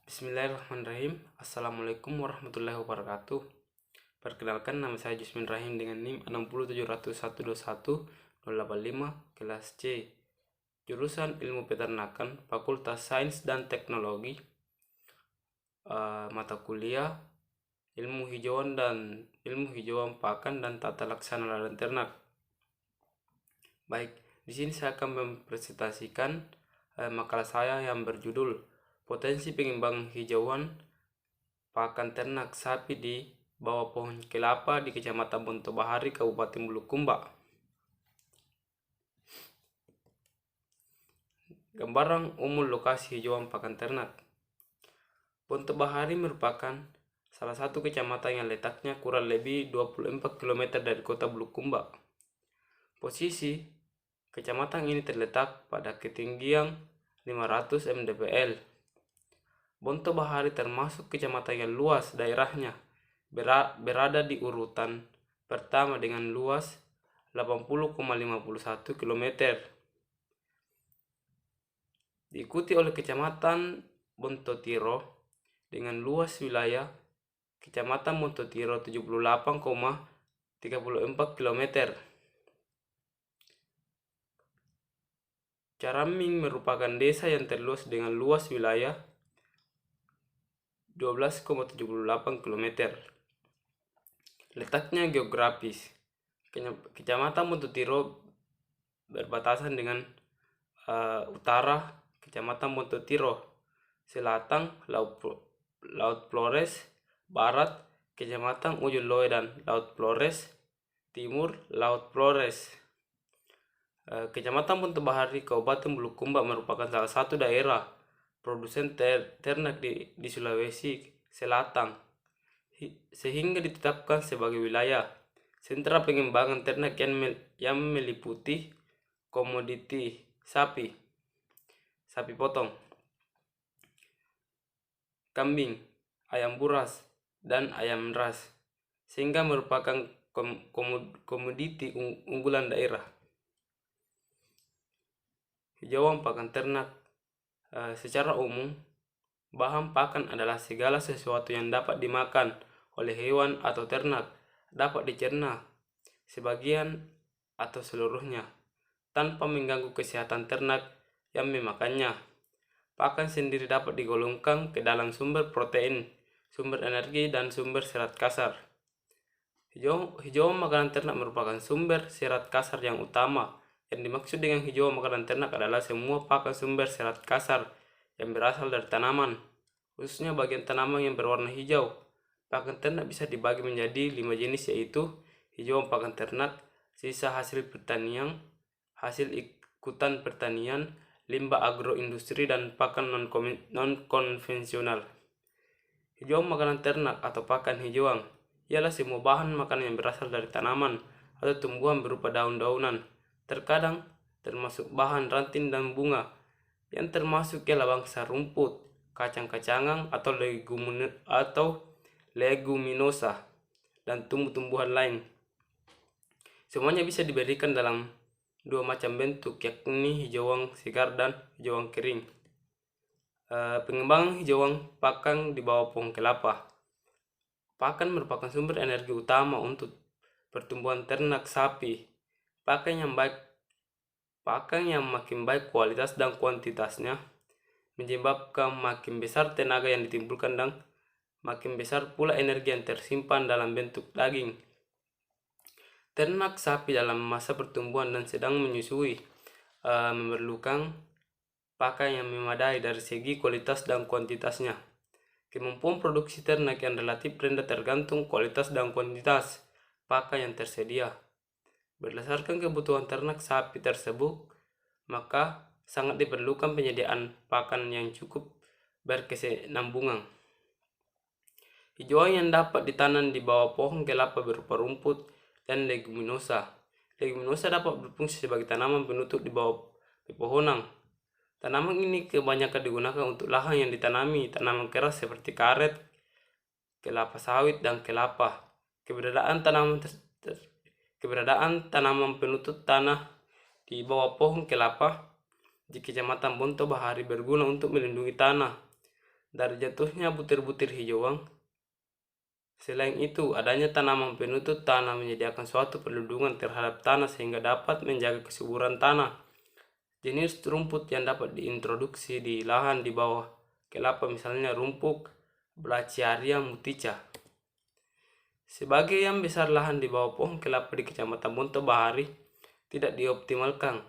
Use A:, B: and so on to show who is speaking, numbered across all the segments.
A: Bismillahirrahmanirrahim. Assalamualaikum warahmatullahi wabarakatuh. Perkenalkan, nama saya Jusmin Rahim dengan NIM 6070121 kelas C, jurusan Ilmu Peternakan, Fakultas Sains dan Teknologi, mata kuliah Ilmu Hijauan Pakan dan Tata Laksana Ladang Ternak. Baik, di sini saya akan mempresentasikan makalah saya yang berjudul Potensi Pengembangan Hijauan Pakan Ternak Sapi di Bawah Pohon Kelapa di Kecamatan Bontobahari, Kabupaten Bulukumba. Gambaran umum lokasi hijauan pakan ternak. Bontobahari merupakan salah satu kecamatan yang letaknya kurang lebih 24 km dari kota Bulukumba. Posisi kecamatan ini terletak pada ketinggian 500 mdpl. Bontobahari termasuk kecamatan yang luas daerahnya, berada di urutan pertama dengan luas 80,51 km. Diikuti oleh Kecamatan Bontotiro dengan luas wilayah Kecamatan Bontotiro 78,34 km. Caraming merupakan desa yang terluas dengan luas wilayah 12,78 km. Letaknya geografis. Kecamatan Bontotiro berbatasan dengan utara Kecamatan Bontotiro, selatan Laut Flores, barat Kecamatan Ujung Loe dan Laut Flores, timur Laut Flores. Kecamatan Bontobahari, Kabupaten Bulukumba merupakan salah satu daerah produsen ternak di Sulawesi Selatan, sehingga ditetapkan sebagai wilayah sentra pengembangan ternak yang meliputi komoditi sapi potong, kambing, ayam buras, dan ayam ras, sehingga merupakan komoditi unggulan daerah. Hijauan pakan ternak. Secara umum, bahan pakan adalah segala sesuatu yang dapat dimakan oleh hewan atau ternak, dapat dicerna sebagian atau seluruhnya tanpa mengganggu kesehatan ternak yang memakannya. Pakan sendiri dapat digolongkan ke dalam sumber protein, sumber energi, dan sumber serat kasar. Hijauan makanan ternak merupakan sumber serat kasar yang utama. Yang dimaksud dengan hijauan makanan ternak adalah semua pakan sumber serat kasar yang berasal dari tanaman, khususnya bagian tanaman yang berwarna hijau. Pakan ternak bisa dibagi menjadi 5 jenis, yaitu hijauan pakan ternak, sisa hasil pertanian, hasil ikutan pertanian, limbah agroindustri, dan pakan non-konvensional. Hijauan makanan ternak atau pakan hijauan ialah semua bahan makanan yang berasal dari tanaman atau tumbuhan berupa daun-daunan, terkadang termasuk bahan ranting dan bunga, yang termasuk ialah bangsa rumput, kacang-kacangan atau leguminosa, dan tumbuh-tumbuhan lain. Semuanya bisa diberikan dalam dua macam bentuk, yakni hijauan segar dan hijauan kering. Pengembangan hijauan pakan di bawah pohon kelapa. Pakan merupakan sumber energi utama untuk pertumbuhan ternak sapi. Pakan yang makin baik kualitas dan kuantitasnya menyebabkan makin besar tenaga yang ditimbulkan dan makin besar pula energi yang tersimpan dalam bentuk daging. Ternak sapi dalam masa pertumbuhan dan sedang menyusui memerlukan pakan yang memadai dari segi kualitas dan kuantitasnya. Kemampuan produksi ternak yang relatif rendah tergantung kualitas dan kuantitas pakan yang tersedia. Berdasarkan kebutuhan ternak sapi tersebut, maka sangat diperlukan penyediaan pakan yang cukup berkesinambungan. Hijauan yang dapat ditanam di bawah pohon kelapa berupa rumput dan leguminosa. Leguminosa dapat berfungsi sebagai tanaman penutup di bawah pepohonan. Tanaman ini kebanyakan digunakan untuk lahan yang ditanami tanaman keras seperti karet, kelapa sawit, dan kelapa. Keberadaan tanaman penutup tanah di bawah pohon kelapa di Kecamatan Bontobahari berguna untuk melindungi tanah dari jatuhnya butir-butir hijauan. Selain itu, adanya tanaman penutup tanah menyediakan suatu perlindungan terhadap tanah sehingga dapat menjaga kesuburan tanah. Jenis rumput yang dapat diintroduksi di lahan di bawah kelapa misalnya rumput Brachiaria mutica. Sebagian besar lahan di bawah pohon kelapa di Kecamatan Bonto Bahari tidak dioptimalkan.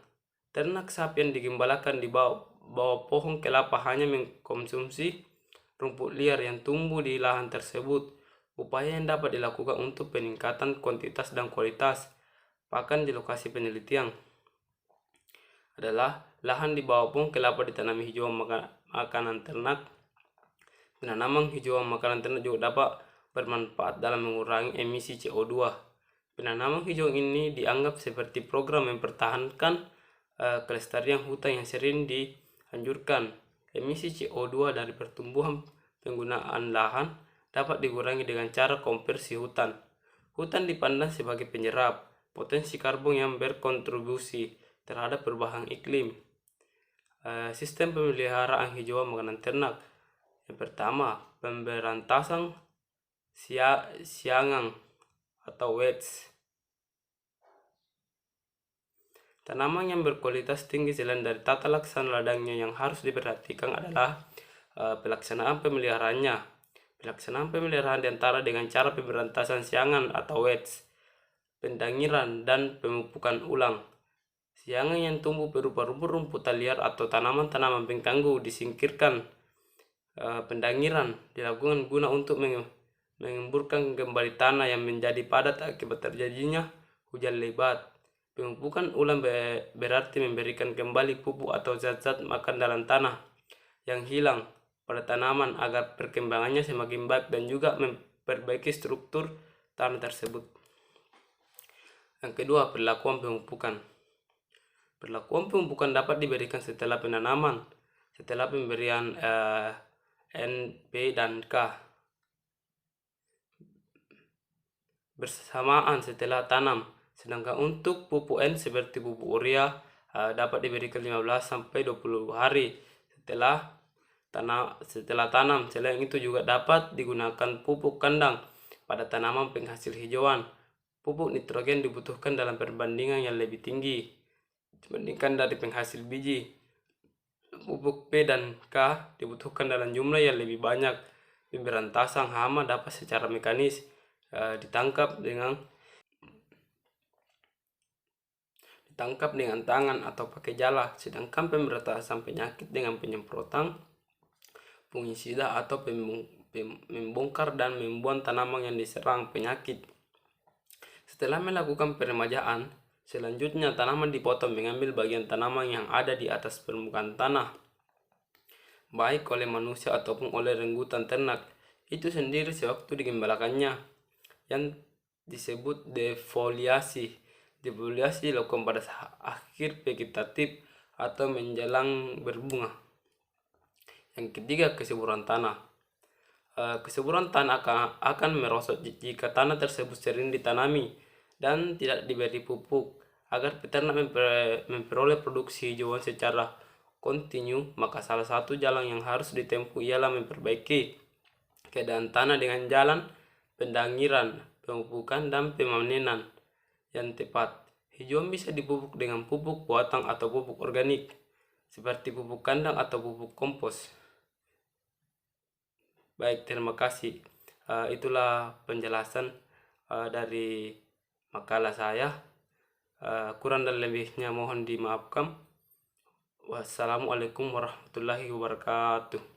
A: Ternak sapi yang digembalakan di bawah pohon kelapa hanya mengkonsumsi rumput liar yang tumbuh di lahan tersebut. Upaya yang dapat dilakukan untuk peningkatan kuantitas dan kualitas pakan di lokasi penelitian adalah lahan di bawah pohon kelapa ditanami hijauan makanan ternak. Penanaman hijauan makanan ternak juga dapat bermanfaat dalam mengurangi emisi CO2. Penanaman hijau ini dianggap seperti program mempertahankan kelestarian hutan yang sering dianjurkan. Emisi CO2 dari pertumbuhan penggunaan lahan dapat dikurangi dengan cara konversi hutan. Hutan dipandang sebagai penyerap potensi karbon yang berkontribusi terhadap perubahan iklim. Sistem pemeliharaan hijauan makanan ternak. Yang pertama, pemberantasan siangan atau weeds. Tanaman yang berkualitas tinggi selain dari tata laksana ladangnya yang harus diperhatikan adalah pelaksanaan pemeliharaannya. Pelaksanaan pemeliharaan diantara dengan cara pemberantasan siangan atau weeds, pendangiran, dan pemupukan ulang. Siangan yang tumbuh berupa rumput-rumput liar atau tanaman-tanaman pengganggu disingkirkan. Pendangiran dilakukan guna untuk mengemburkan kembali tanah yang menjadi padat akibat terjadinya hujan lebat. Pemupukan ulang berarti memberikan kembali pupuk atau zat-zat makan dalam tanah yang hilang pada tanaman agar perkembangannya semakin baik dan juga memperbaiki struktur tanah tersebut. Yang kedua, perlakuan pemupukan. Perlakuan pemupukan dapat diberikan setelah penanaman, setelah pemberian N, P, dan K. Bersamaan setelah tanam. Sedangkan untuk pupuk N seperti pupuk urea dapat diberikan 15-20 hari setelah tanam. Selain itu juga dapat digunakan pupuk kandang pada tanaman penghasil hijauan. Pupuk nitrogen dibutuhkan dalam perbandingan yang lebih tinggi dibandingkan dari penghasil biji. Pupuk P dan K dibutuhkan dalam jumlah yang lebih banyak. Pemberantasan hama dapat secara mekanis ditangkap dengan tangan atau pakai jala, sedangkan pemberantasan penyakit dengan penyemprotan fungisida atau membongkar dan membuang tanaman yang diserang penyakit. Setelah melakukan peremajaan, selanjutnya tanaman dipotong mengambil bagian tanaman yang ada di atas permukaan tanah, baik oleh manusia ataupun oleh renggutan ternak itu sendiri sewaktu digembalakannya, yang disebut defoliasi. Defoliasi dilakukan pada akhir vegetatif atau menjelang berbunga. Yang ketiga, kesuburan tanah. Kesuburan tanah akan merosot jika tanah tersebut sering ditanami dan tidak diberi pupuk. Agar peternak memperoleh produksi hijauan secara kontinu, maka salah satu jalan yang harus ditempuh ialah memperbaiki keadaan tanah dengan jalan pendangiran, pemupukan, dan pemanenan yang tepat. Hijauan bisa dipupuk dengan pupuk buatan atau pupuk organik seperti pupuk kandang atau pupuk kompos. Baik, terima kasih. Itulah penjelasan dari makalah saya. Kurang dan lebihnya mohon dimaafkan. Wassalamualaikum warahmatullahi wabarakatuh.